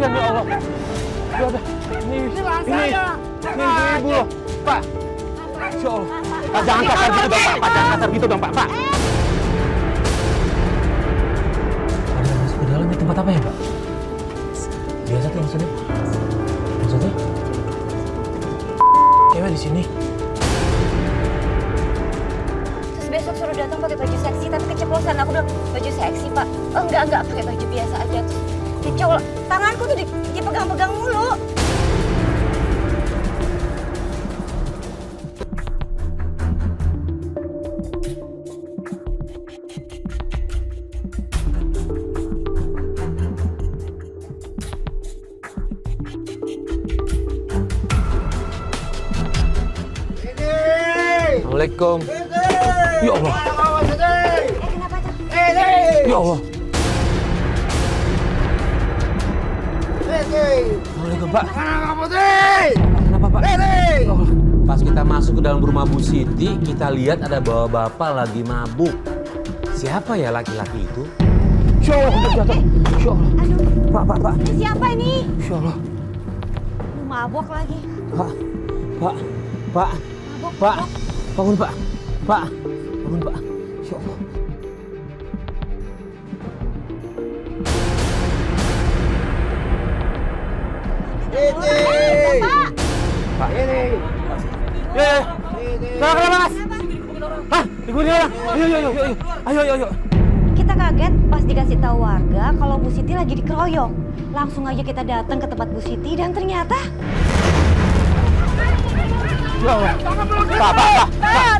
kasihan ya Allah. Aduh, ini ibu loh, Pak. Ya Allah. Pak, jangan kasar gitu dong, Pak. Jangan kasar gitu dong, Pak. Ada masuk ke dalam tempat apa ya, Pak? Biasa tuh maksudnya. Cewek di sini. Terus besok suruh datang pakai baju seksi, tapi keceplosan. Aku bilang baju seksi, Pak. Oh, enggak pakai baju biasa aja. Terus dicolok, tanganku tuh dipegang-pegang mulu. Assalamualaikum. Ya Allah. Kenapa tuh? Ya Allah. Assalamualaikum, Pak. Kenapa, Pak? Oh. Pas kita masuk ke dalam rumah Bu Siti, kita lihat ada bawa bapak lagi mabuk. Siapa ya laki-laki itu? Ya Allah, udah jatuh. Ya Allah. Aduh. Pak. Ini siapa ini? Ya Allah. Mabok lagi. Pak. Mabok. Bangun, Pak. Bangun, Pak. Ya Allah. Pak. Ini. Ya. Kenapa, Mas? Hah? Digunain orang. Ayo. Kita kaget pas dikasih tahu warga kalau Bu Siti lagi dikeroyok. Langsung aja kita datang ke tempat Bu Siti dan ternyata Ya Allah. Pak.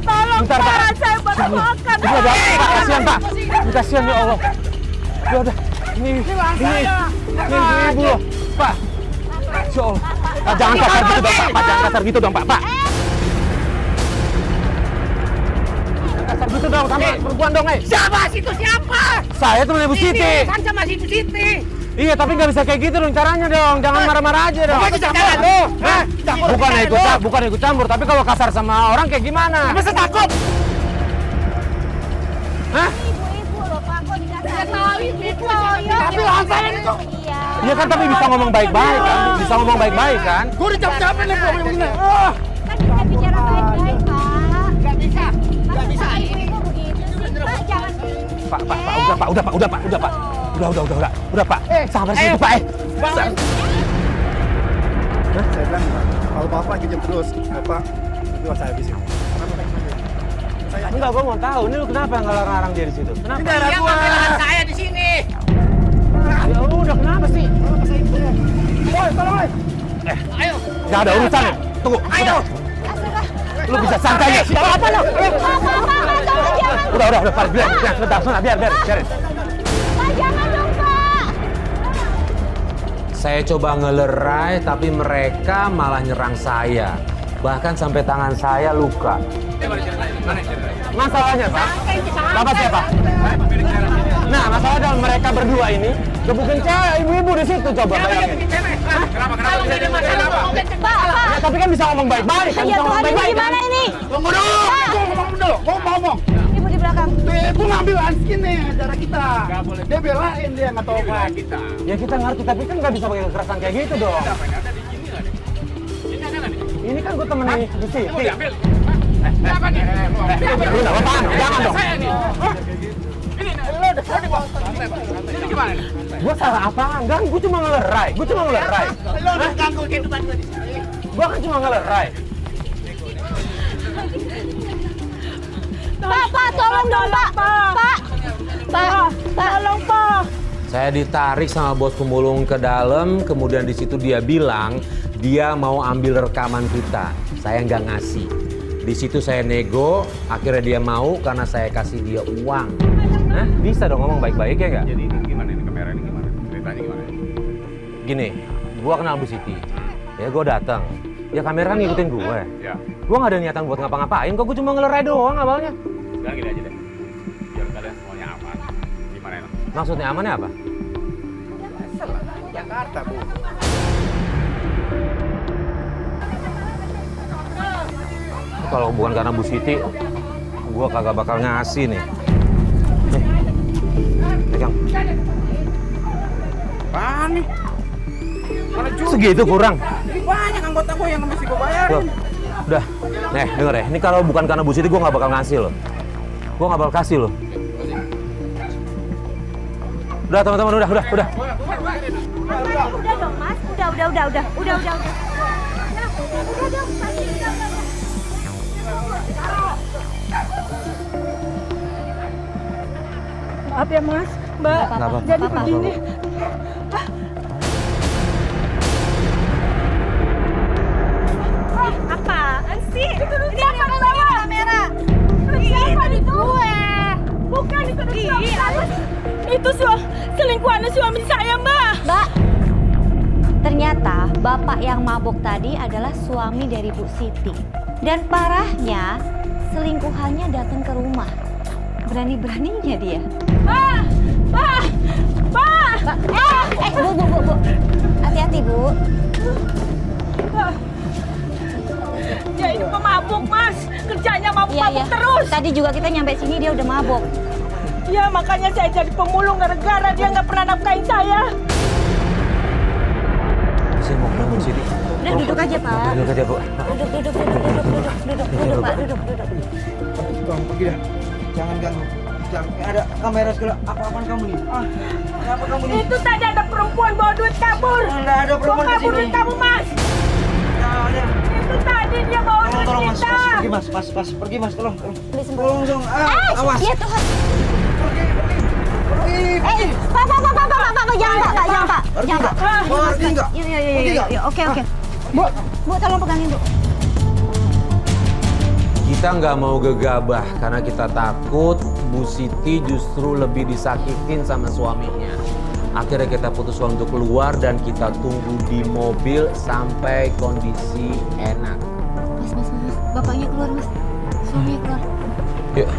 tolong Bentar, Pak. saya baru makan. Ini ada apa, Pak? Kasihan, Pak. Ini kasihan, ya Allah. Ya udah. Ini ibu loh, Pak. Ya Allah. Pak, jangan kasar gitu dong, Pak. Jangan kasar gitu dong, Pak. Jangan kasar gitu dong sama perempuan dong, Siapa situ siapa? Saya temennya Bu Siti. Kan sama si Bu Siti. Iya, tapi nggak bisa kayak gitu dong caranya dong. Jangan marah-marah aja dong. Apa itu campur lu? Bukan ikut campur, tapi kalau kasar sama orang kayak gimana? Masa takut? Hah? Ibu-ibu loh Pak, kok dikasih Saya tahu ibu. Tapi Iya. lawan saya itu. Iya. Iya kan, tapi bisa ngomong baik-baik kan? Bisa ngomong baik-baik kan? Gue dicap-capin nih belum begini. Kan kita bicara baik-baik, Pak. Gak bisa. Masa ibu-ibu begitu sih? Pak, jangan. Udah, Pak. Udah, Pak. Sabar sih, Pak. Saya bilang, kalau Bapak kejam terus, Bapak itu saya habisin. Enggak, gua mau tahu. Ini lu kenapa ngelarang dia di situ? Kenapa? Dia ngambil lahan saya di sini. Ya udah, kenapa sih? Woi, tolong, woi. Ayo. Gak ada urusan nih. Tunggu. Ayo. Lu bisa santai ya? Apa lo? Pak, tolong jangan. Udah, Pak. Biar, sebentar, biarin. Pak, jangan dong, Pak. Saya coba ngelerai, tapi mereka malah nyerang saya. Bahkan sampai tangan saya luka. Masalahnya, Pak? Bapak siapa? Nah, masalah dalam mereka berdua ini, gebukin cewek, ibu-ibu di situ, coba bayangin. Kenapa bisa ada masalah? Pak. Ya, tapi kan bisa ngomong baik-baik, kan? Ya Bisa ngomong Tuhan, ini baik-baik, kan? gimana ini? Tunggu dulu. Gue ngomong. Ibu di belakang. Ibu ngambil anskin nih acara kita. Gak boleh. Dia belain dia nggak tahu apa. Ya kita ngerti, tapi kan nggak bisa pakai kekerasan kayak gitu dong. Ini kan gue temennya di sini. Siapa nih? Lu nggak apa-apa, jangan dong. Saya nih. Ini lo udah di bawah. Ini gimana nih? Gue salah apaan? Enggak, gue cuma ngelerai. Lo udah ganggu kehidupan gue di sini. Gue kan cuma ngelerai. Pak, tolong dong, Pak. Pak. Tolong, Pak. Saya ditarik sama bos pemulung ke dalam, kemudian di situ dia bilang dia mau ambil rekaman kita. Saya nggak ngasih. Di situ saya nego, akhirnya dia mau karena saya kasih dia uang. Hah? Bisa dong ngomong baik-baik ya nggak? Jadi ini gimana ini kamera ini gimana? Ceritanya gimana? Gini, gua kenal Bu Siti. Ya gua datang. Ya kamera kan ngikutin gue. Ya, Gua nggak ada niatan buat ngapa-ngapain, kok gua cuma ngelerai doang awalnya. sekarang gini aja deh. Biar kalian semuanya aman. Gimana ya? Maksudnya amannya apa? Jakarta, Bu. Kalau bukan karena Bu Siti, gua kagak bakal ngasih nih. Nih, pegang. Apaan nih? Segitu kurang. Banyak anggota gue yang mesti gue bayar. Loh, udah, nih denger ya, ini kalau bukan karena Bu Siti gue nggak bakal ngasih loh. Gue nggak bakal kasih loh. Udah teman-teman, udah. Udah dong mas, udah. Udah dong, Maaf ya mas, Mbak. Nggak apa-apa. Jadi Nggak apa-apa. begini. Apaan sih? Ini apa kamera? Siapa di gue? Bukan itu itu selingkuhannya suami saya, Mbak. Mbak, ternyata bapak yang mabuk tadi adalah suami dari Bu Siti. Dan parahnya, selingkuhannya datang ke rumah. Berani-beraninya dia. Mbak. Bu. Hati-hati, Bu. Dia ini pemabuk, Mas. Kerjanya mabuk-mabuk terus. Tadi juga kita nyampe sini dia udah mabuk. Ya, makanya saya jadi pemulung gara-gara dia nggak pernah nafkahin saya. Saya mau ketemu Bu Siti. Udah duduk aja, Pak. Duduk aja, Bu. Duduk, Pak. Duduk. Bang, pergi dah. Jangan ganggu. Jangan ada kamera segala. Apa-apaan kamu nih? Apa kamu nih? Itu tadi ada perempuan bawa duit kabur. Nggak ada perempuan Bawa di kabur sini. duit kamu, Mas. Ada. Itu tadi dia bawa duit Tolong mas, kita. pergi mas, pergi mas, tolong. Tolong dong, awas. Iya, Tuhan. Pergi. Pak, jangan, Pak. Pergi nggak? Yuk, oke. Bu, tolong pegangin, Bu. Kita nggak mau gegabah karena kita takut Bu Siti justru lebih disakitin sama suaminya. Akhirnya kita putuskan untuk keluar dan kita tunggu di mobil sampai kondisi enak. Mas. Bapaknya keluar, Mas. Suaminya keluar. Yuk.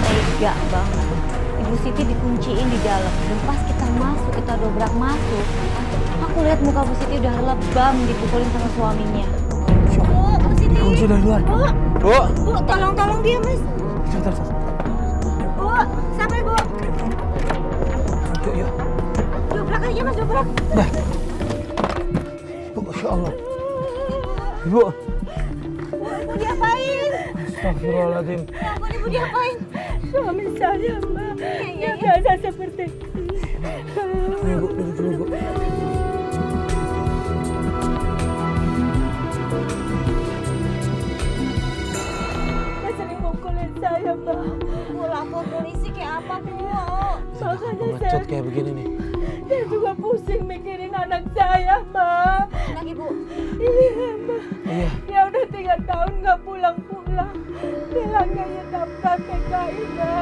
Tega banget. Ibu Siti dikunciin di dalam. Dan pas kita masuk, kita dobrak masuk. Aku lihat muka Bu Siti udah lebam dipukulin sama suaminya. Bu Siti. Kunci dari luar. Bu. Bu, tolong dia, Mas. Sebentar. Bu, sampai Bu. Yuk. Dobrak aja, Mas, dobrak. Bu, Masya Allah. Ibu. Ibu diapain? Astagfirullahaladzim. Ya ampun, Ibu diapain? Suami saya, Mbak. Iya. Dia biasa seperti Ayo, Bu, duduk dulu, Bu. dia sering mukulin saya, Mbak. Bu, lapor polisi kayak apa, Bu? Makanya Macet saya kayak begini nih. dia juga pusing mikirin anak saya, Mbak. Lagi, Bu. Iya, Mbak. Iya. Ya udah 3 tahun nggak pulang-pulang. Bilangnya ya daftar PKI-nya.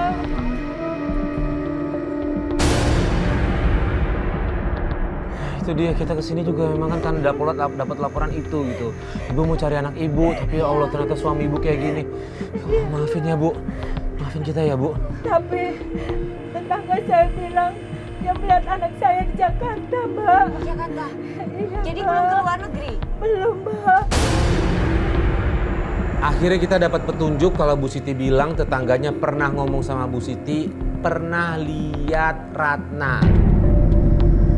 Itu dia, kita kesini juga memang kan dapat laporan itu gitu. Ibu mau cari anak ibu, tapi ya Allah ternyata suami ibu kayak gini. Ya Allah, maafin ya Bu. Maafin kita ya Bu. Tapi tetangga saya bilang dia melihat anak saya di Jakarta, Mbak. Jakarta. Iya, Jadi Mbak. belum ke luar negeri? Belum, Mbak. Akhirnya kita dapat petunjuk kalau Bu Siti bilang tetangganya pernah ngomong sama Bu Siti, pernah lihat Ratna.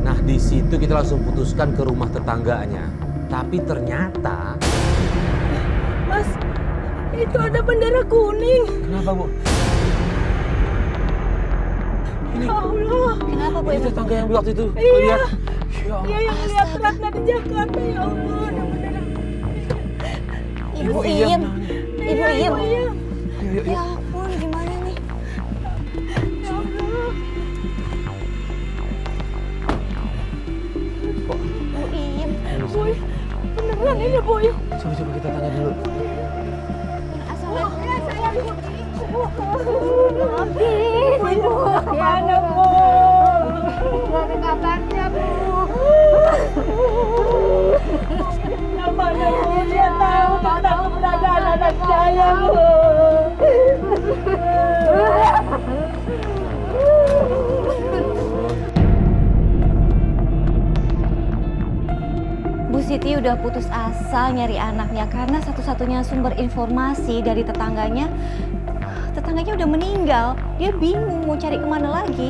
Nah di situ kita langsung putuskan ke rumah tetangganya. Tapi ternyata... Mas, itu ada bendera kuning. Kenapa Bu? Ya Allah. Kenapa, Bu? Ini tetangga yang waktu itu Iya. lihat. Ya Allah. Dia yang lihat Ratna di Jakarta, ya Allah. Ada bendera. Ibu Iyam. Iyam. Ibu Iyam. Iya. Yuk. Ya ampun, gimana nih? Ya Allah. Bu Iyam. Boy, beneran ini, Boy. Coba kita tanya dulu. Asal Saya Bu. Ibu. Kemana, Bu? Gak ada kabarnya, Bu. Mana, Bu? Dia tahu tentang keberadaan anak saya, Bu. Bu Siti udah putus asa nyari anaknya karena satu-satunya sumber informasi dari tetangganya udah meninggal. Dia bingung mau cari kemana lagi.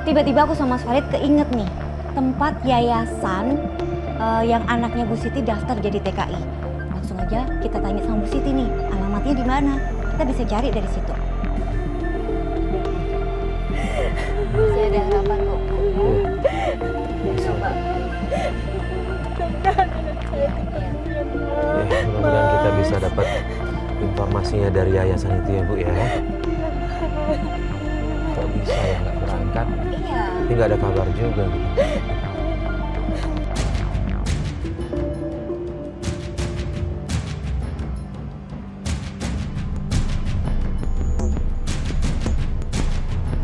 tiba-tiba aku sama Mas Farid keinget nih tempat yayasan yang anaknya Bu Siti daftar jadi TKI. Langsung aja kita tanya sama Bu Siti nih, alamatnya di mana? Kita bisa cari dari situ. Masih ada harapan kok. Coba. Mudah-mudahan kita bisa dapat informasinya dari yayasan itu ya Bu ya. Kok bisa ya nggak berangkat? Iya. Tapi nggak ada kabar juga.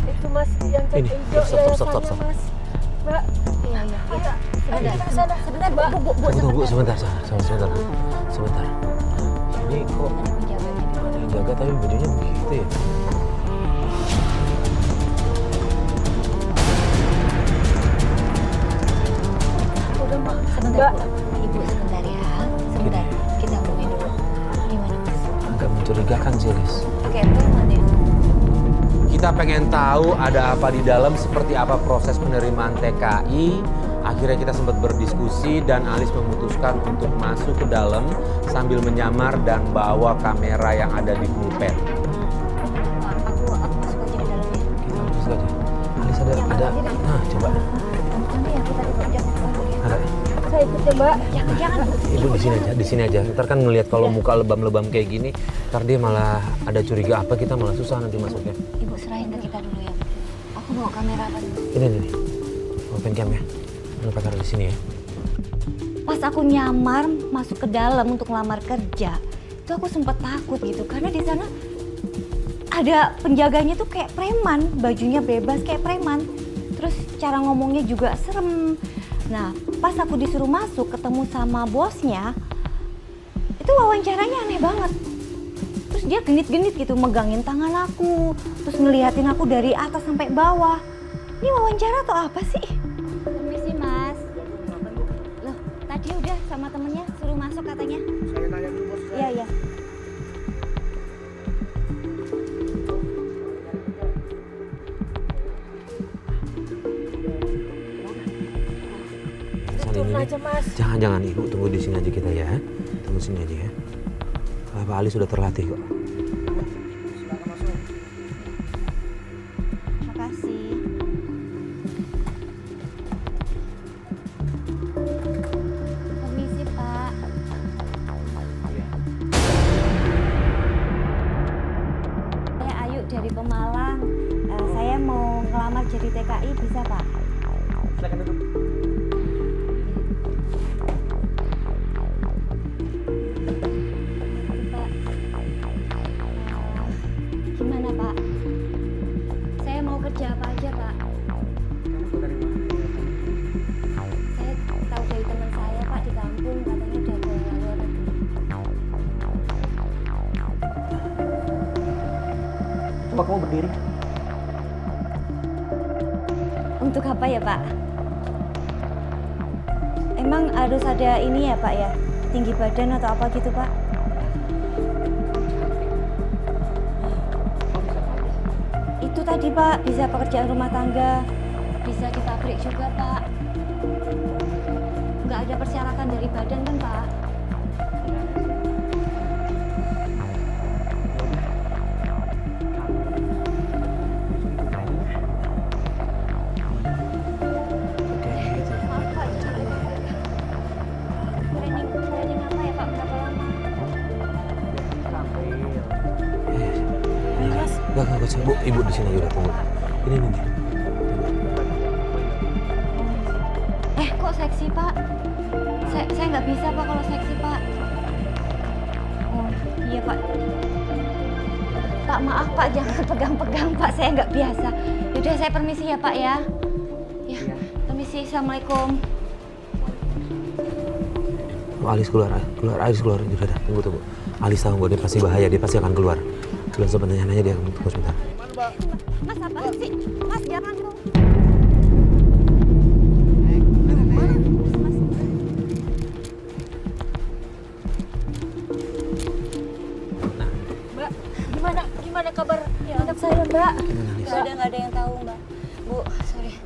Itu Mas yang Ini, hijau stop. yayasannya, Mas. Mbak, Iya. sebentar. Sebentar, Bu. Tunggu Bu, sebentar. Sebentar. Ini kok Penjaganya. ada yang jaga tapi bajunya begitu ya? Udah, Mbak. Sebentar, Bu. Ibu sebentar ya. Sebentar. Kita hubungin dulu. Gimana, Mas? Agak mencurigakan sih, Lis. Oke, teman ya. Kita pengen tahu ada apa di dalam, seperti apa proses penerimaan TKI. Akhirnya kita sempat berdiskusi dan Alis memutuskan untuk masuk ke dalam sambil menyamar dan bawa kamera yang ada di pulpen. Aku masuk aja ke dalam ya. Kita masuk aja. Alis ada. Nah, coba. Nanti ya kita tutup jangan kabur ya. Ada. Saya ikut ya, Mbak. Jangan, Bu. Ibu di sini aja. Ntar kan ngelihat kalau muka lebam-lebam kayak gini, ntar dia malah ada curiga apa, kita malah susah nanti masuknya. Ibu serahin ke kita dulu ya. Aku bawa kamera apa dulu? Ini nih. Open cam ya. Kenapa taruh di sini ya? Pas aku nyamar masuk ke dalam untuk ngelamar kerja, itu aku sempat takut gitu karena di sana ada penjaganya tuh kayak preman, bajunya bebas kayak preman. Terus cara ngomongnya juga serem. Nah, pas aku disuruh masuk ketemu sama bosnya, itu wawancaranya aneh banget. Terus dia genit-genit gitu, megangin tangan aku, terus ngeliatin aku dari atas sampai bawah. Ini wawancara atau apa sih? Permisi, Mas. Loh, tadi udah sama temennya suruh masuk katanya. Saya nanya dulu bos. Iya. Turun aja, Mas. Jangan Ibu, tunggu di sini aja kita ya. Tunggu sini aja ya. Pak Ali sudah terlatih kok. Silakan masuk. Makasih. Permisi, Pak. Saya Ayu dari Pemalang. Saya mau ngelamar jadi TKI, bisa, Pak? Silakan duduk. Pak. Gimana, Pak? Saya mau kerja apa aja, Pak? Kamu dari mana? Saya tahu dari teman saya, Pak, di kampung katanya udah ke luar negeri. Coba kamu berdiri. Untuk apa ya, Pak? Emang harus ada ini ya, Pak ya? Tinggi badan atau apa gitu, Pak? Itu tadi, Pak, bisa pekerjaan rumah tangga, bisa di pabrik juga, Pak. Nggak ada persyaratan dari badan kan, Pak? Maaf, Pak, jangan. Training apa ya, Pak? Berapa lama? Enggak, Bu. Ibu di sini aja udah tunggu. Ini nih. Kok seksi, Pak? Saya nggak bisa, Pak, kalau seksi, Pak. Oh, iya, Pak. Pak, maaf, Pak, jangan pegang-pegang, Pak. Saya nggak biasa. Yaudah, saya permisi ya, Pak, ya. Ya, permisi. Assalamualaikum. Alis keluar. Udah, tunggu. Alis tahu dia pasti bahaya, dia pasti akan keluar. Belum sebenarnya nanya dia, tunggu sebentar. Mas, apa sih? Mas, jangan dong. Mbak, gimana kabar anak saya, Mbak? Gimana, Alis? Nggak ada yang tahu, Mbak. Bu, sorry.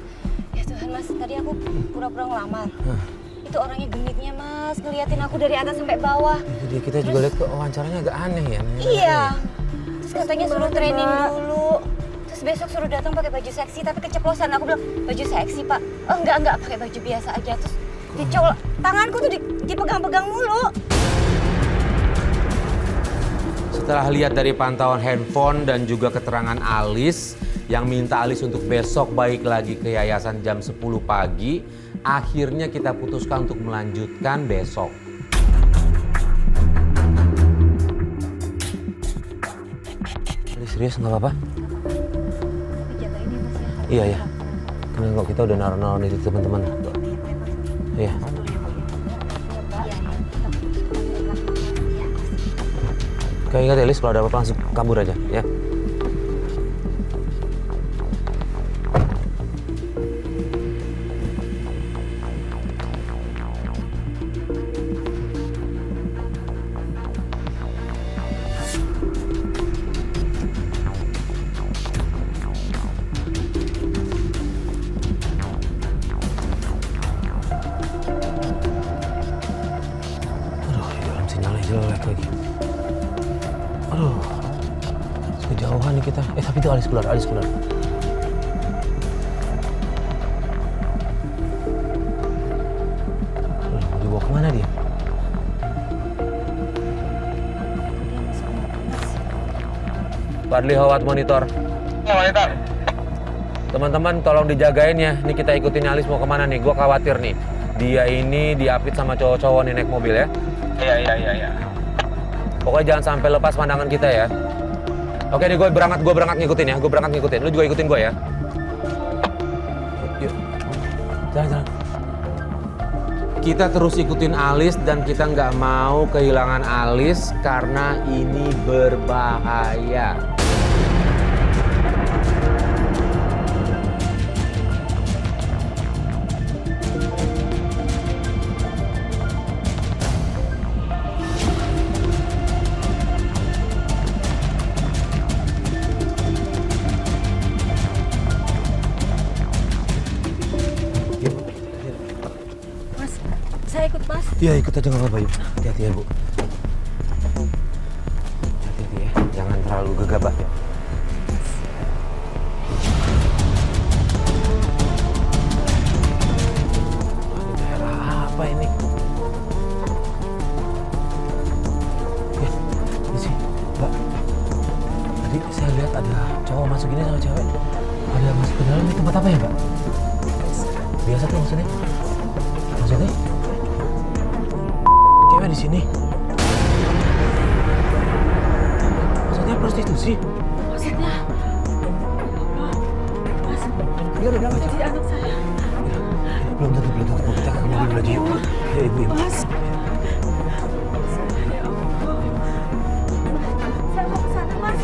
Mas, tadi aku pura-pura ngelamar. Itu orangnya genitnya Mas, ngeliatin aku dari atas sampai bawah. Itu dia, kita juga lihat kok wawancaranya agak aneh ya. Iya. Terus katanya suruh training dulu. Terus besok suruh datang pakai baju seksi, tapi keceplosan. Aku bilang, baju seksi Pak. Oh enggak, pakai baju biasa aja. Terus dicol, tanganku tuh dipegang-pegang mulu. Setelah lihat dari pantauan handphone dan juga keterangan Alis yang minta Alis untuk besok balik lagi ke yayasan jam 10 pagi, akhirnya kita putuskan untuk melanjutkan besok. Alis serius nggak apa-apa? Tapi jagain ya Mas ya. Iya ya. Karena kok kita udah naruh-naruh itu teman-teman. Iya. Kayak ingat Elis, kalau ada apa-apa langsung kabur aja, ya. Aduh, di dalam sinyalnya jelek lagi. Aduh, kejauhan nih kita. Tapi itu Alis keluar. Aduh, mau dibawa kemana dia? Fadli Hawat Monitor. Monitor. Teman-teman tolong dijagain ya. Nih kita ikutin Alis mau kemana nih. Gua khawatir nih. Dia ini diapit sama cowok-cowok nih naik mobil ya. Iya. Pokoknya jangan sampai lepas pandangan kita ya. Oke nih gue berangkat ngikutin ya. Gue berangkat ngikutin. Lu juga ikutin gue ya. Yuk. Jalan. Kita terus ikutin Alis dan kita nggak mau kehilangan Alis karena ini berbahaya. Saya ikut Mas. Iya ikut aja nggak apa-apa yuk. Hati-hati ya Bu. Hati-hati ya. Jangan terlalu gegabah ya. Ini daerah apa ini? Ya, ini sih, Mbak. Tadi saya lihat ada cowok masuk ini sama cewek. Ada masuk ke dalam, ini tempat apa ya, Mbak? Biasa tuh maksudnya? Maksudnya? Cewek di sini. Maksudnya prostitusi? Maksudnya, Mas, Dia udah dalam. jadi anak saya. Belum tentu. Kita ke mobil dulu aja yuk. Ya ibu. Mas, ya Allah. Saya mau ke sana, Mas.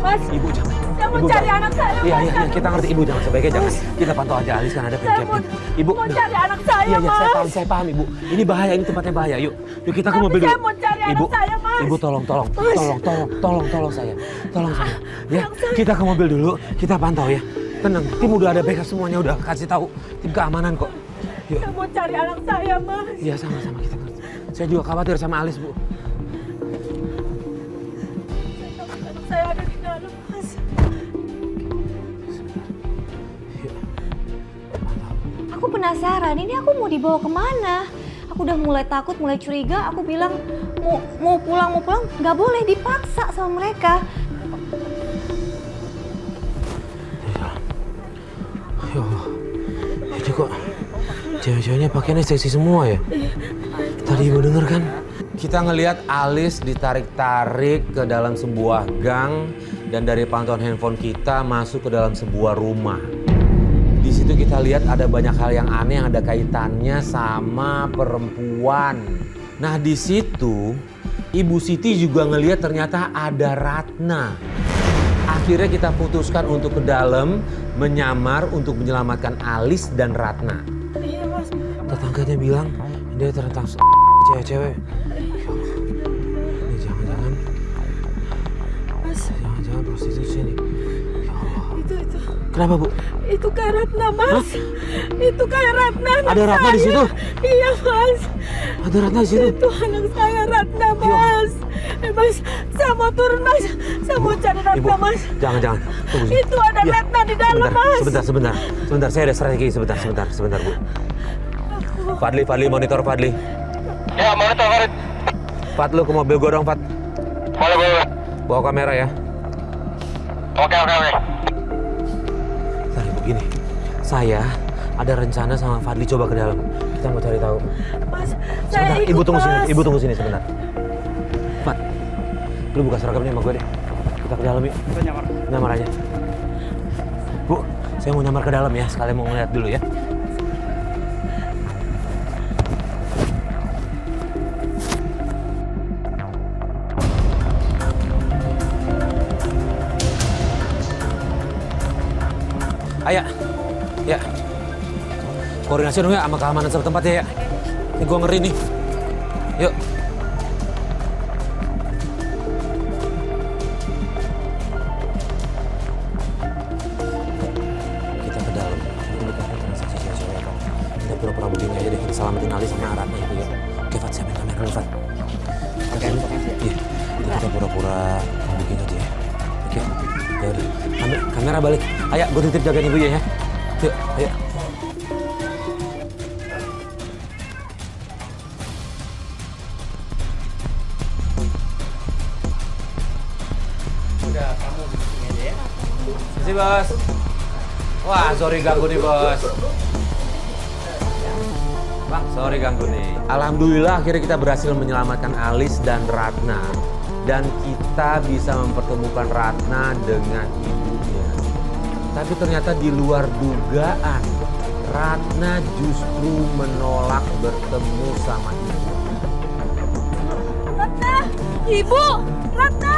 Mas, Ibu jangan. saya mau Ibu, cari jangan. anak saya, Iya, Mas. kita ngerti ibu jangan. Sebaiknya jangan. Kita pantau aja Alis kan ada Saya pencapnya. Ibu. mau cari anak saya, Iya, Mas. saya paham ibu. Ini bahaya, ini tempatnya bahaya. Yuk kita ke mobil dulu. Saya mau cari Ibu, anak saya, Mas. Ibu tolong saya. Tolong saya. Ya, Anak saya. kita ke mobil dulu. Kita pantau ya. Tenang, tim udah ada backup semuanya udah kasih tahu. Tim keamanan kok. Yuk. Saya mau cari anak saya, Mas. Iya sama-sama kita ngerti. Saya juga khawatir sama Alis Bu. Anak saya ada di dalam, Mas. Aku penasaran, ini aku mau dibawa kemana? Aku udah mulai takut, mulai curiga. Aku bilang mau pulang, nggak boleh, dipaksa sama mereka. Ya Allah. Ini kok cewek-ceweknya pakaiannya seksi semua ya? Tadi ibu denger kan? Kita ngelihat Alis ditarik-tarik ke dalam sebuah gang dan dari pantauan handphone kita masuk ke dalam sebuah rumah. Di situ kita lihat ada banyak hal yang aneh yang ada kaitannya sama perempuan. Nah di situ Ibu Siti juga ngelihat ternyata ada Ratna. Akhirnya kita putuskan untuk ke dalam menyamar untuk menyelamatkan Alis dan Ratna. Iya, Mas. Tetangganya bilang dia terentang cewek-cewek. Ya Allah. Ini jangan-jangan Mas, prostitusi nih. Ya Allah. itu. Kenapa Bu? Itu Kak Ratna, Mas. Itu Kak Ratna, anak Ada Ratna di saya. situ? Iya, Mas. Ada Ratna di situ. Itu anak saya, Ratna, Mas. Mas, saya mau turun, Mas. Saya mau cari Ibu, Ratna, Mas. jangan. Tunggu sini. Itu ada Iya. Ratna di dalam, Mas. Sebentar. Saya ada strategi. Sebentar, Bu. Fadli, monitor Fadli. Ya, monitor Farid. Fad, lu ke mobil gua dong, Fad. Boleh. Bawa kamera ya. Oke. Saya begini. Saya ada rencana sama Fadli coba ke dalam. Kita mau cari tahu. Mas, saya Sebentar, ikut, Ibu tunggu sini. Mas. Ibu tunggu sini sebentar. Fad, lu buka seragamnya sama gue deh. Kita ke dalam yuk. Kita nyamar. Nyamar aja. Bu, saya mau nyamar ke dalam ya. Sekalian mau ngeliat dulu ya. Ayo, ya. Koordinasi dong ya sama keamanan setempat ya. Ini gue ngeri nih. Yuk. Kita ke dalam. Ini kan transaksi cewek-cewek kan. Kita pura-pura begini aja deh. Kita selamatin Ali sama Ratna itu ya. Oke, Fat, siapin kamera dulu, Fat. Oke, iya. Kita pura-pura begini aja ya. Oke, ya udah. Kamera balik. Ayo, gue titip jagain ibu ya. Yuk, ayo. Udah, kamu di sini aja ya. Terima kasih, Bos. Wah, sorry ganggu nih, Bos. Bang, sorry ganggu nih. Alhamdulillah akhirnya kita berhasil menyelamatkan Alis dan Ratna. Dan kita bisa mempertemukan Ratna dengan ibunya. Tapi ternyata di luar dugaan, Ratna justru menolak bertemu sama ibu. Ratna, Ibu, Ratna.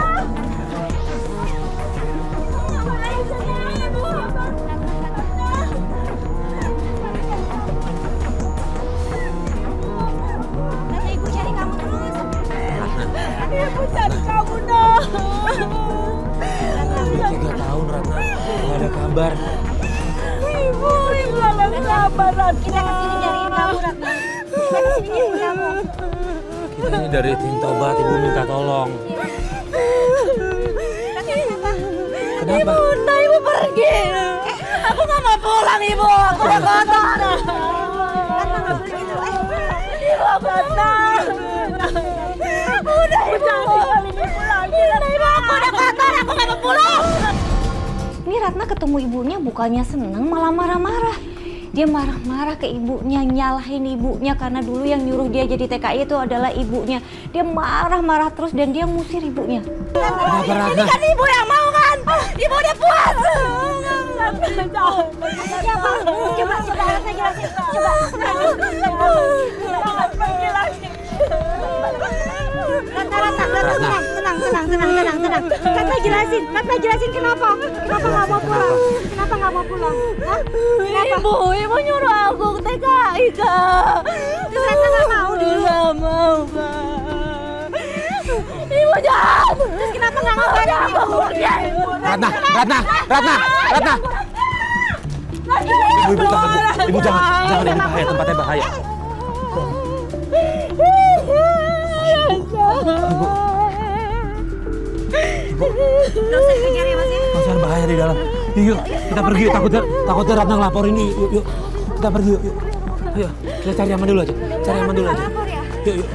Ratna, ibu cari kamu terus. Ratna, Ibu cari kamu, dong. 3 tahun Ratna, nggak ada kabar. Ibu ada kabar, Ratna. Kita kesini nyariin kamu, Ratna. Kita kesini nyariin kamu. Kita ini dari tim Tobat, ibu minta tolong. Kenapa? Ibu pergi. Aku nggak mau pulang, Ibu. Aku udah kotor. Ibu, Ratna. Udah, Ibu. Jangan tinggalin Ibu lagi. Ibu, aku udah kotor. Aku nggak mau pulang. Ini Ratna ketemu ibunya bukannya seneng, malah marah-marah. Dia marah-marah ke ibunya, nyalahin ibunya karena dulu yang nyuruh dia jadi TKI itu adalah ibunya. Dia marah-marah terus dan dia ngusir ibunya. Kenapa Ratna? Kan Ibu yang mau kan? Ibu udah puas. Siapa? Coba Ratna jelasin. Coba. Jangan pergi lagi. Ratna, tenang. Ratna jelasin kenapa? Kenapa nggak mau pulang? Kenapa nggak mau pulang? Hah? Kenapa? Ibu nyuruh aku ke TKI, Kak. Terus Ratna nggak mau dulu? Nggak mau, Kak. Ibu jangan. Terus kenapa nggak ngabarin ibu? Ratna. Ibu takut. Ibu jangan ini bahaya, tempatnya bahaya. Nggak usah dikejar ya Mas ya? Masih ada bahaya di dalam. Yuk, kita pergi. Takutnya Ratna ngelaporin ini. Yuk. Kita pergi yuk. Ayo, kita cari aman dulu aja. Lapor ya? Yuk.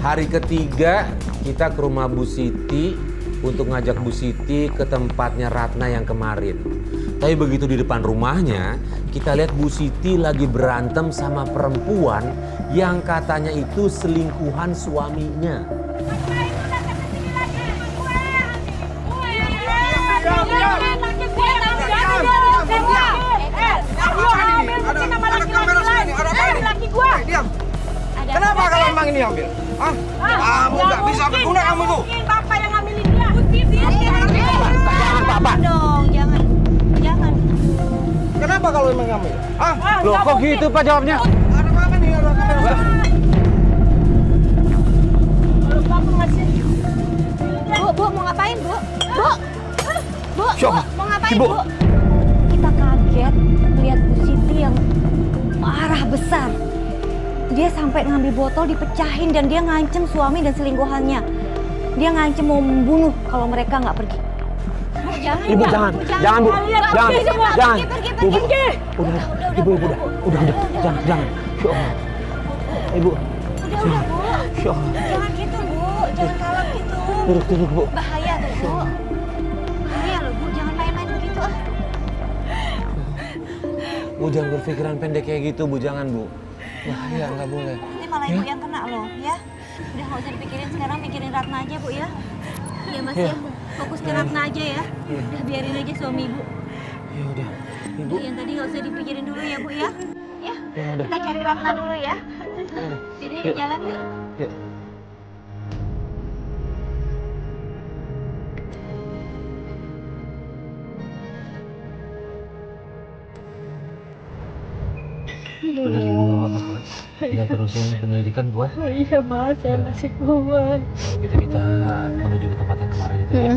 Hari ketiga kita ke rumah Bu Siti untuk ngajak Bu Siti ke tempatnya Ratna yang kemarin. Tapi begitu di depan rumahnya, kita lihat Bu Siti lagi berantem sama perempuan yang katanya itu selingkuhan suaminya. Diam. Kenapa kalau emang ini ambil? Hah? Kamu nggak bisa berguna kamu tuh. Mungkin Bapak yang ngambilin dia. Jangan, Dong, jangan. Kenapa kalau emang ngambil? Hah? Loh, kok gitu Pak jawabnya? Ada apa nih? Ada kamera. Kalau Bapak ngasih. Bu, mau ngapain Bu? Bu, kasar. Dia sampai ngambil botol dipecahin dan dia ngancem suami dan selingkuhannya. Dia ngancem mau membunuh kalau mereka nggak pergi. Bu, jangan, Ibu Pak. jangan, Bu, jangan Bu, jangan, Pergi semua. jangan. Pergi. Ibu, udah, Ibu, udah, jangan, jangan. Ya Allah. Ibu, Udah, Bu. ya Allah. Jangan gitu, Bu. Jangan kalap gitu. Duduk, Bu. Bahaya tuh, Bu. Bahaya loh, Bu. Jangan main-main begitu ah. Bu jangan berpikiran pendek kayak gitu, Bu, jangan Bu. Bahaya, nggak boleh. Nanti malah ibu yang kena loh, ya. Udah nggak usah dipikirin sekarang, pikirin Ratna aja, Bu ya. Ya Mas ya, fokus ke Ratna aja ya. Udah biarin aja suami ibu. Ya udah, Ibu. Udah, yang tadi nggak usah dipikirin dulu ya, Bu ya. Ya, Ya udah. kita cari Ratna dulu ya. Sini Yuk. jalan yuk. Ya. Kita terusin penyelidikan Bu. Oh iya Mas, saya masih kuat. Kalau gitu kita menuju ke tempat yang kemarin itu ya.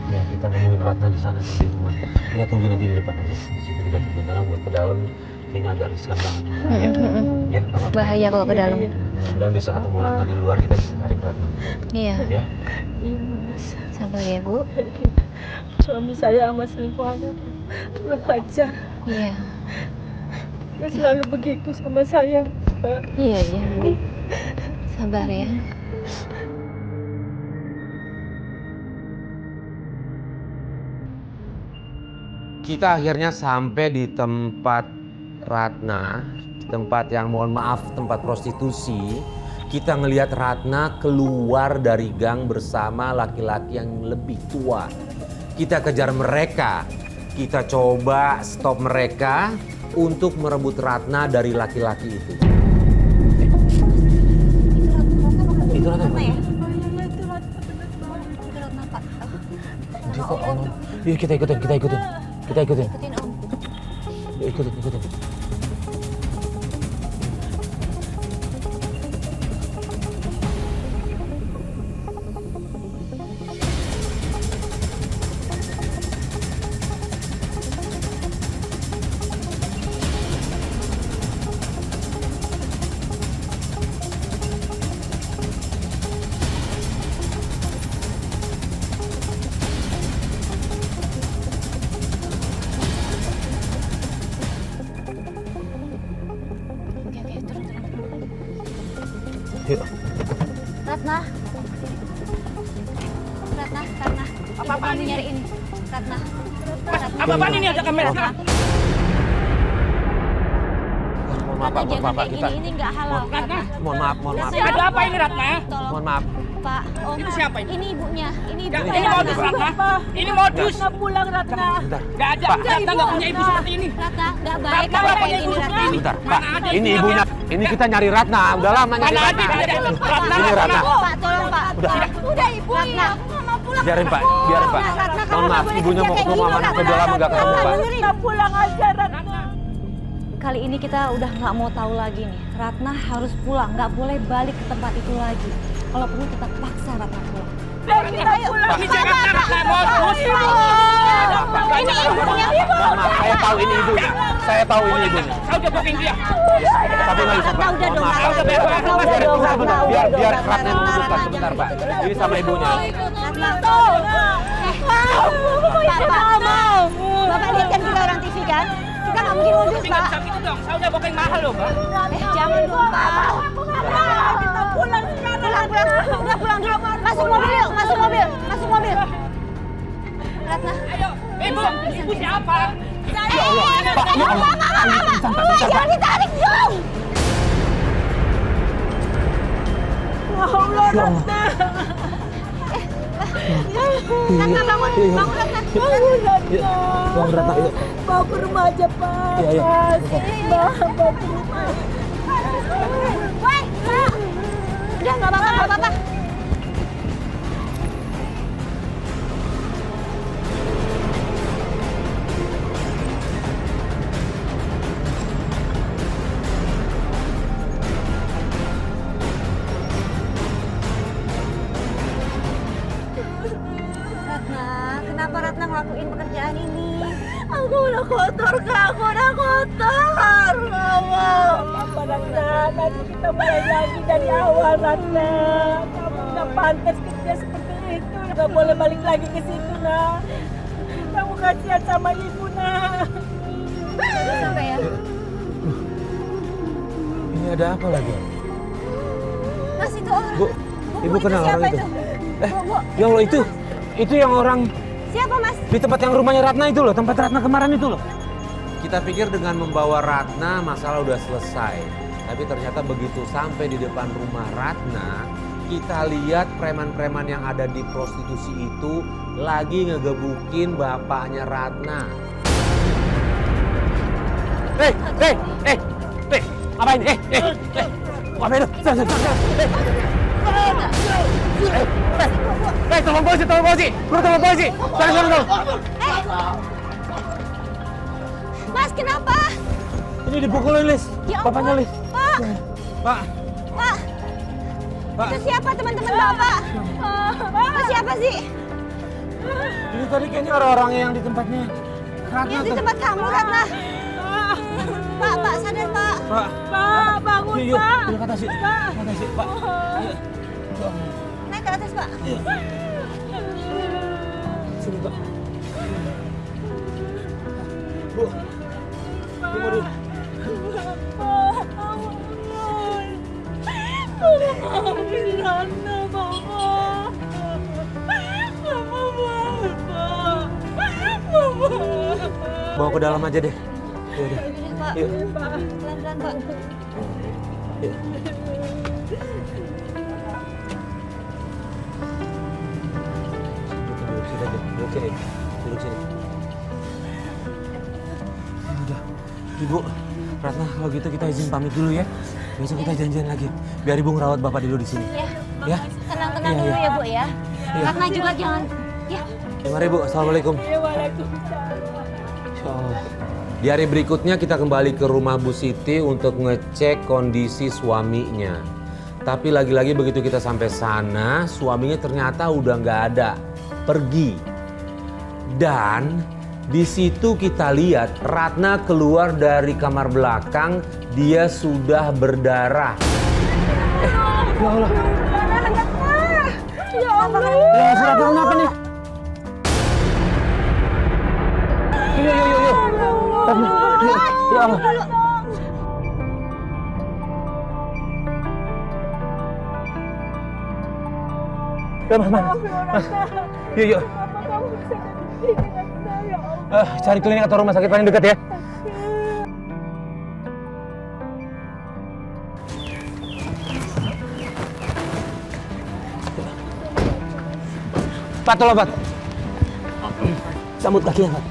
Ya kita nemuin Ratna di sana di rumah. Kita tunggu nanti di depan aja. Di situ kita tunggu karena buat ke dalam kayaknya agak riskan banget. Ya, nggak apa-apa. Bahaya kalau ke dalam. Mudah-mudahan bisa ketemu Ratna di luar, kita bisa cari Ratna. Iya, Ya. Iya Mas. sabar ya Bu. Suami saya sama selingkuhannya kurang ajar. Iya, Dia selalu begitu sama saya, Pak. iya. Sabar ya. Kita akhirnya sampai di tempat Ratna, tempat yang mohon maaf tempat prostitusi. Kita ngelihat Ratna keluar dari gang bersama laki-laki yang lebih tua. Kita kejar mereka, kita coba stop mereka untuk merebut Ratna dari laki-laki itu. Itu Ratna Ratna ya? Itu Ratna bener banget. Itu Ratna Pak. Gitu, Om. Yuk kita ikutin. Ikutin Om. Yuk, ikutin. Oke, turun. Yuk. Ratna. Apa kamu nyari ini? Ratna. Apa-apaan ini ada kamera? Mohon maaf, Pak, mohon maaf, Pak, kita. Ini nggak halal. Ratna. Mohon maaf. Ada apa ini Ratna? Tolong. Mohon maaf. Pak, Om. Ini siapa ini? Ini ibunya. Ini Ini ibunya. modus Ratna. Ini modus. Ratna pulang, Ratna. Bentar. Gak ada. Ratna nggak punya ibu seperti ini. Ratna, nggak baik Ratna kalau nggak kayak punya gini ibu Ratna. seperti ini. Bentar, Pak. Mana ada Ini ibunya? ibunya. Ini kita nyari Ratna. Udah lama nyari Mana ada? Ratna. Ratna. Ini Ratna. Pak, tolong Pak. Udah. Udah ibu Ratna. Aku nggak mau pulang. Biarin, Pak. Ratna, kamu Mohon nggak maaf, boleh ibunya kerja mau kayak ketemu gini, sama anaknya. Ratna. Udah lama nggak ketemu, Pak. Ratna pulang aja, Ratna. Kali ini kita udah nggak mau tahu lagi nih. Ratna harus pulang, nggak boleh balik ke tempat itu lagi. Kalau perlu kita paksa Ratna pulang. Kita pulang. Ini Jakarta Ratna modus. Ini ibunya. Mohon maaf, saya tahu ini ibunya. Saya tahu ini ibunya. Saya udah booking dia. Tapi nggak bisa, Pak. Ratna udah Mohon dong. maaf. Ratna udah beres. Ratna udah dong. Sebentar, Ratna biar udah biar dong. Ratna yang memutuskan sebentar, Pak. Ini sama ibunya. Ratna. Pak. Bapak lihat kan kita orang TV kan? Kita nggak mungkin modus, Tapi nggak Pak. bisa gitu dong. Saya udah booking mahal loh, Pak. Jangan dong, Pak. Kita pulang sekarang. Pulang. Udah pulang dulu. Masuk mobil yuk, masuk mobil. Ratna. Ayo. Ibu siapa? Ya Allah, Pak. Ya Allah. Jangan ditarik dong. Ya Allah, Ratna. Ratna bangun, Ratna. Bangun, Ratna. Bangun, Ratna, yuk. Bawa ke rumah aja, Pak. Iya, iya. Bawa ke rumah. Woi, Pak. Udah nggak apa-apa. Ratna, kenapa Ratna ngelakuin pekerjaan ini? Aku udah kotor, Kak. Aku udah kotor. Apa Ratna, nanti kita mulai lagi dari awal Ratna. Kamu nggak pantas kerja seperti itu. Nggak boleh balik lagi ke situ nak. Kamu kasihan sama ibu nak. Sampai ya. Ini ada apa lagi? Mas itu orang. Bu, ibu kenal siapa orang itu? itu? Bu. Ya Allah itu yang orang Siapa mas? di tempat yang rumahnya Ratna itu loh, tempat Ratna kemarin itu loh. Kita pikir dengan membawa Ratna masalah udah selesai. Tapi ternyata begitu sampai di depan rumah Ratna, kita lihat preman-preman yang ada di prostitusi itu lagi ngegebukin bapaknya Ratna. Hei, apain? Apain lu? Telepon polisi! Bro, telepon polisi! Sana. Mas kenapa? Ini dipukulin, Lis. Ya Bapaknya, ampun. Lis. Pak, Pak. itu siapa teman-teman bapak? Itu siapa sih? Ini tadi kayaknya orang-orang yang di tempatnya Ratna Yang di tuh. tempat kamu Ratna. Pak sadar Pak. Pak. Pak, bangun Yuk, Pak. ke atas yuk. Ke atas yuk, Pak. Naik ke atas Pak. Sini, Pak. Bu. Tunggu dulu. Bawa ke dalam aja deh. Yaudah. Yaudah Pak. Yuk. Pelan-pelan Pak. Yuk. Duduk sini aja. Duduk sini. Duduk sini. Ya udah. Ibu, Ratna, kalau gitu kita izin pamit dulu ya. Besok kita janjian lagi. Biar ibu ngerawat bapak dulu di sini. Ya. Ya? Tenang-tenang Iya, dulu iya. ya Bu ya. Iya. Ratna juga jangan. Ya. Ya, mari Bu. Assalamualaikum. Insya Allah. Di hari berikutnya kita kembali ke rumah Bu Siti untuk ngecek kondisi suaminya. Tapi lagi-lagi begitu kita sampai sana, suaminya ternyata udah nggak ada, pergi. Dan di situ kita lihat Ratna keluar dari kamar belakang, dia sudah berdarah. Ya Allah. Ya Allah. Ya, Ratna kenapa nih? Yuk. Ratna, yuk. Ya Allah. Ya, Mas. Yuk. Apa kamu bisa jadi dengan saya, Allah? Cari klinik atau rumah sakit paling dekat ya. Pak, tolong Pak. Sambut kakinya Pak.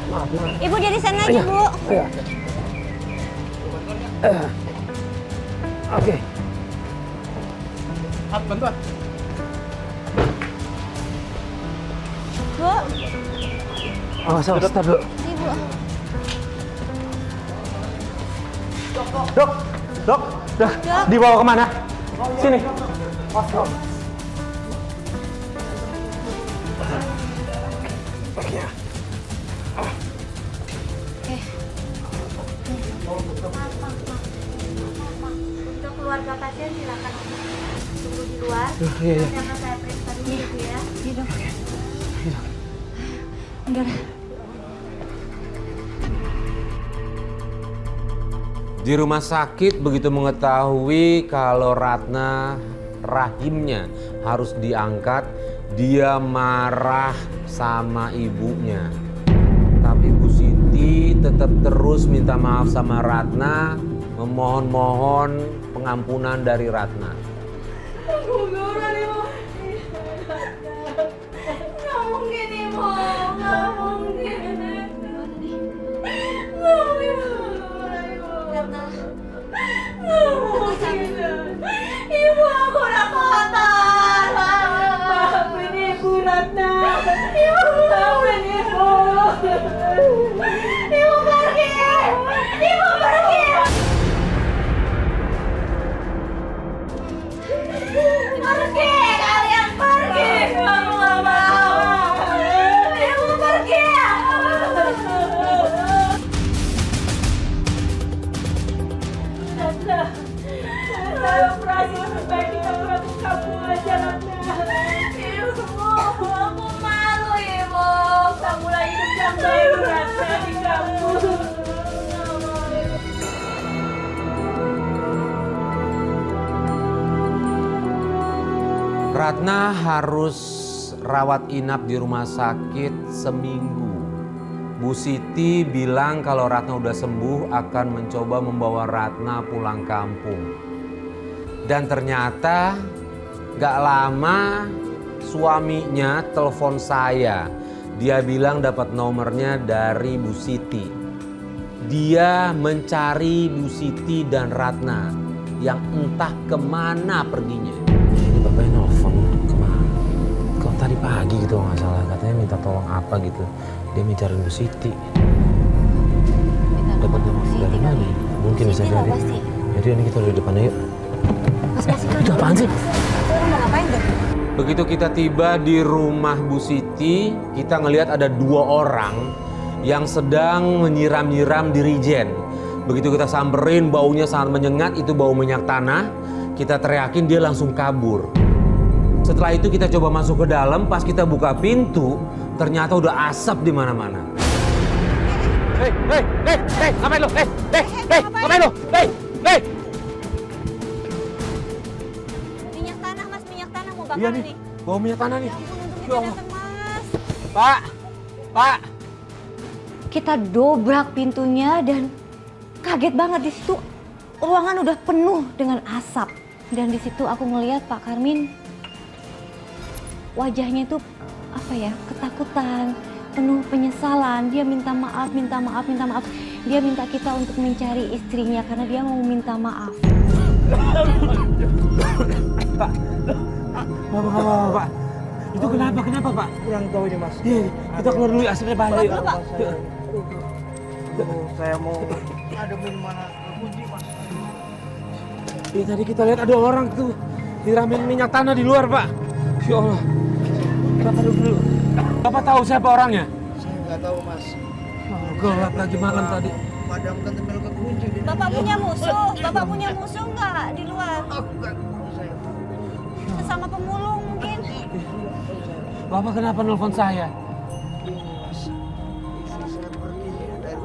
Maaf. Ibu dari sana aja Bu. Ayo. Oke. Bantuan. Bu. Awas, start dulu. Ibu. Dok. Dibawa kemana? Sini. Untuk keluarga pasien silakan tunggu di luar. Iya. Nanti akan saya periksa dulu ya. Iya dok. Enggak. Di rumah sakit begitu mengetahui kalau Ratna rahimnya harus diangkat, dia marah sama ibunya. Tapi Bu Siti tetap terus minta maaf sama Ratna, memohon-mohon pengampunan dari Ratna. Nggak mungkin Ibu, nggak mungkin. Ibu aku udah kotor. Maafin Ibu Ratna. Ibu maafin Ibu. Ibu pergi. Ibu pergi. Pergi, kalian pergi. Aku nggak mau. Ibu pergi. Ratna harus rawat inap di rumah sakit seminggu. Bu Siti bilang kalau Ratna udah sembuh akan mencoba membawa Ratna pulang kampung. Dan ternyata gak lama suaminya telepon saya. Dia bilang dapat nomornya dari Bu Siti. Dia mencari Bu Siti dan Ratna yang entah kemana perginya. Ini bapaknya nelfon kemana? Kok tadi pagi gitu nggak salah, katanya minta tolong apa gitu. Dia mencari Bu Siti. Dapat nomor dari mana? Mungkin bisa dari. Jadi ini kita udah di depannya yuk. Mas Itu apaan sih? Orang mau ngapain tuh? Begitu kita tiba di rumah Bu Siti, kita ngelihat ada 2 orang yang sedang menyiram-nyiram dirijen. Begitu kita samperin, baunya sangat menyengat, itu bau minyak tanah. Kita teriakin, dia langsung kabur. Setelah itu kita coba masuk ke dalam, pas kita buka pintu, ternyata udah asap di mana-mana. Hei, ngapain lo? Ngapain lo? Hei. Minyak tanah, Mas, minyak tanah mau bakar Iya nih. nih, bau minyak tanah nih. Ya ampun, untung Ya kita Allah. datang, Mas. Pak. Kita dobrak pintunya dan kaget banget, di situ ruangan udah penuh dengan asap. Dan di situ aku ngelihat Pak Karmin wajahnya itu apa ya, ketakutan, penuh penyesalan. Dia minta maaf. Dia minta kita untuk mencari istrinya karena dia mau minta maaf. Pak. Itu kenapa Pak? Kurang tahu ini Mas. Iya, kita keluar dulu, asapnya bahaya. Keluar dulu, Pak. Saya mau ada minuman kunci Mas. Iya, tadi kita lihat ada orang tuh nyiramin minyak tanah di luar, Pak. Ya Allah. Bapak dulu. Bapak tahu siapa orangnya? Saya nggak tahu Mas. Gelap lagi malam tadi. Padamkan tempel ke kunci. Bapak punya musuh nggak di luar? Bukan saya. Sesama pemulung mungkin. Bapak kenapa nelfon saya? Ini Mas. Istri saya pergi dari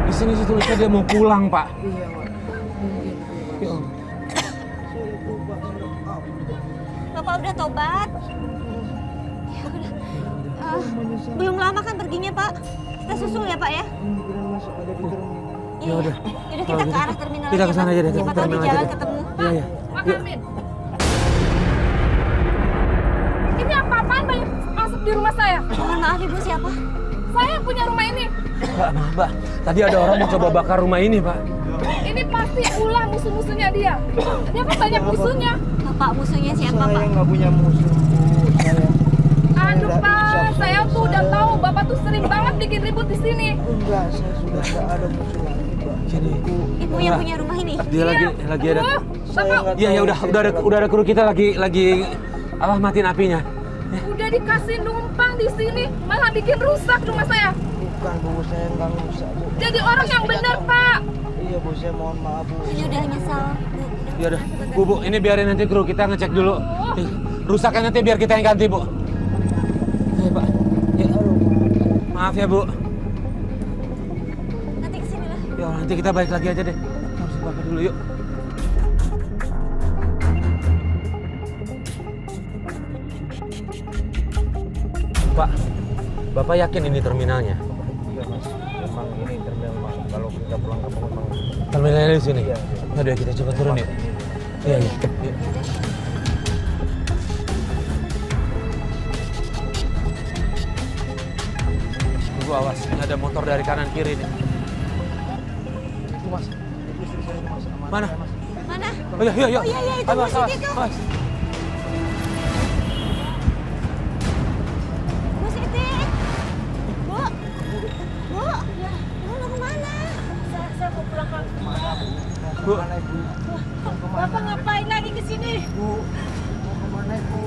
Di sini sih tulisnya dia mau pulang, Pak. Iya Mas. Mungkin Ya Allah. saya udah berubah, saya udah maaf. Bapak udah tobat? Ya udah. Belum lama kan perginya, Pak? Kita susul ya, Pak ya? Kemungkinan Mas ada di terminal. Ya udah. Yaudah kita ke arah terminal Kita ke sana aja deh, Siapa tahu di terminal jalan aja deh. ketemu. Iya. Pak Karmin. Ini apa-apaan banyak asap di rumah saya? Mohon maaf Ibu, siapa? Saya yang punya rumah ini. Mbak. Tadi ada orang mau coba bakar rumah ini, Pak. Ini pasti ulah musuh-musuhnya dia. Dia kan banyak musuhnya. Bapak musuhnya siapa, Saya Pak? nggak punya musuh. Saya. Aduh nggak Pak, bisa. saya tuh udah tahu Bapak tuh sering banget bikin ribut di sini. Enggak, saya sudah nggak ada musuh lagi Pak. Sini. Ibu yang punya rumah ini. Dia lagi ada. Aduh, Saya Bapak nggak Iya, tahu udah ada kru kita lagi apa matiin apinya. udah dikasih numpang di sini, malah bikin rusak rumah saya. Bukan Bu, saya nggak rusak Bu. Jadi orang yang benar Pak. Iya Bu, saya mohon maaf Bu. Ini udah nyesal. Bu, Ya udah, Bu, ini biarin nanti kru kita ngecek dulu. Nih, rusaknya nanti biar kita yang ganti, Bu. Ayo, Pak. Ya. Maaf ya, Bu. nanti kesini lah. Ya, nanti kita balik lagi aja deh. Harus Bapak dulu yuk. Pak, Bapak yakin ini terminalnya? Iya Mas, memang ini terminal Mas. Kalau kita pulang ke memang Terminalnya di sini? Iya. Udah, kita coba turun yuk. Iya. Tunggu, awas, ini ada motor dari kanan kiri nih. itu Mas. Itu istri saya itu Mas. Aman, Mana? ya, Mas. Mana? Oh iya, Oh iya, itu Awas, Bu Siti tuh. awas. Bu Siti. Bu. Bu. Bu mau kemana? Saya mau pulang ke Bu. Kemana Ibu? Bapak ngapain lagi ke sini? Bu, mau kemana Ibu?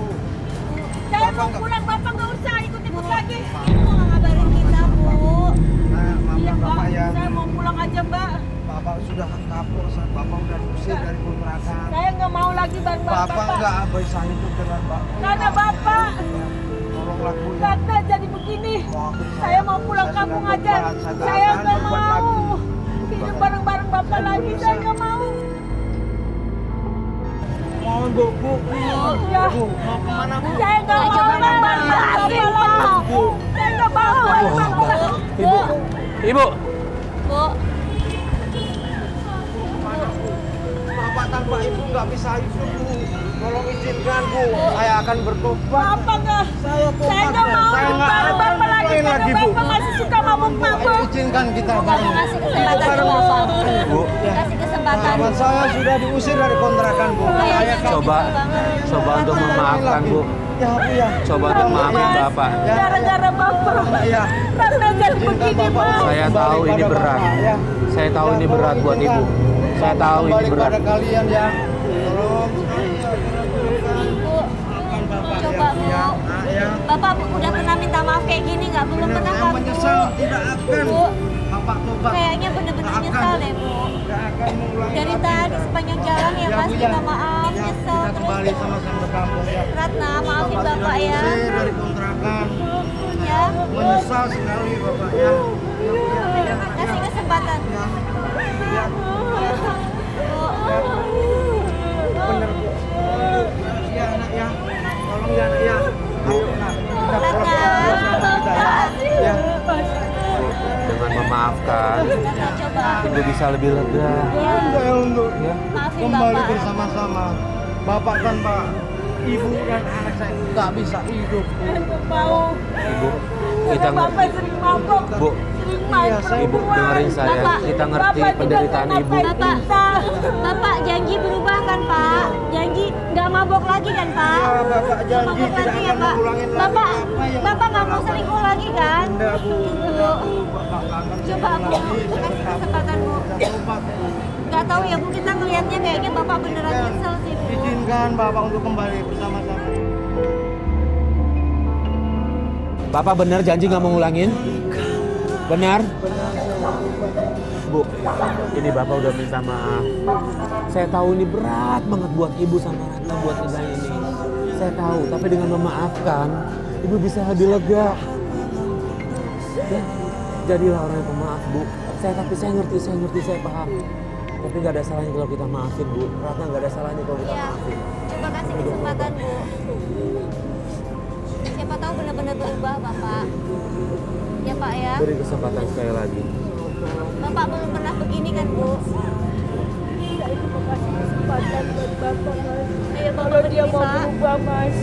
Saya mau pulang, Bapak nggak usah ikut-ikut lagi. Ibu nggak ngabarin kita, Bu. Nah, Iya maafkan Bapak ya. Saya mau pulang aja Mbak. Bapak sudah kapok, Bapak udah diusir dari kontrakan. Saya nggak mau lagi bareng Bapak nggak abai itu dengan Bapak. Karena Bapak Tolonglah Bu ya. kata jadi begini. Maafin Saya mau pulang Saya kampung sudah aja. berbuat, saya nggak Saya akan nggak berbuat mau lagi. hidup bareng-bareng Bapak Saya lagi. menyesal. Saya nggak mau. mohon Bu. Bu. Ya. Bu, mau kemana Bu? Saya nggak mau coba Bang. lepasin, Pak. Saya nggak mau. Ibu, ibu. Bu, Bapak tanpa Ibu nggak bisa hidup Bu. Tolong izinkan Bu, saya akan bertobat. Apa nggak? Saya tobat. Saya nggak mau Saya hidup nggak bareng akan Bapak lagi main karena lagi Bu. Bapak masih suka mabuk-mabuk. Ayo izinkan kita Bapak bareng. kasih kesempatan ke Bapak. Bu, Kasih kesempatan. Sahabat saya sudah diusir dari kontrakan Bu. Saya kan coba untuk memaafkan Bu. Ya Bu ya. Coba untuk maafin Bapak. Gara-gara Bapak. Ya. Ratna jadi begini, Bang. Saya tahu ini berat. Ya. Saya tahu ini berat buat Ibu. Saya tahu ini Kembali berat. kepada kalian ya. Tolong. Bu, Maafkan Bapak coba Bu. ya. Ya. Bapak udah pernah minta maaf kayak gini nggak? Belum pernah Saya kan Bu? menyesal, tidak akan. Bu, Bapak tobat. kayaknya bener-bener Tidak akan. nyesal deh Bu. Tidak akan mengulangi Dari lagi. tadi sepanjang jalan ya Ya, Mas Bu, minta ya. maaf, Ya, nyesel kita kembali terus. sama-sama ke kampung ya. Ratna, maafin Bapak sudah ya. diusir dari kontrakan. Ya, Menyesal sekali Bapak ya. kasih kesempatan. Ya. Ya. Bu, Benar Bu. Ya anak ya. Tolong ya anak ya. Ayo nak. Kita pulang bersama kita ya. Ya. Dengan memaafkan, Ratna coba. Ibu bisa lebih lega. Saya untuk Ya. Maafin kembali Bapak. bersama-sama. Bapak tanpa Ibu dan anak saya nggak bisa hidup. Nggak mau. Ibu, kita Karena Bapak ngerti. sering mabuk. Bu, Sering main Iya, saya- Ibu perempuan. dengerin saya. Bapak. Kita ngerti Bapak juga penderitaan nggak Ibu. ngapain Bapak. kita. Bapak janji berubah kan Pak? Janji nggak mabok lagi kan Pak? Ya, Bapak janji Mabok tidak lagi ya akan Pak? mengulangin lagi Bapak, apa yang Bapak nggak mau Bapak selingkuh lagi kan? Enggak Bu. Bu, Bapak nggak akan coba Bu, lagi. kasih kesempatan Bu. Saya tobat. Nggak tahu ya Bu, kita ngelihatnya kayaknya Bapak beneran nyesel sih Bu. Izinkan Bapak untuk kembali bersama-sama. Bapak benar janji nggak mau ngulangin? Benar? Bu, ini Bapak udah minta maaf. Saya tahu ini berat banget buat Ibu sama Ratna buat kita ini. Saya tahu, tapi dengan memaafkan, Ibu bisa lebih lega. Ya, jadilah orang yang pemaaf, Bu. Tapi saya ngerti, saya paham. Tapi nggak ada salahnya kalau kita maafin, Bu. Ratna nggak ada salahnya kalau kita Ya, maafin. coba kasih kesempatan Bu. Siapa tahu benar-benar berubah Bapak. Ya Pak ya. Beri kesempatan sekali lagi. Bapak belum pernah begini kan Bu? Saya itu mau kasih kesempatan buat Bapak, Mas. Ayo Bapak Kalau dia berdiri mau Pak. berubah, Mas.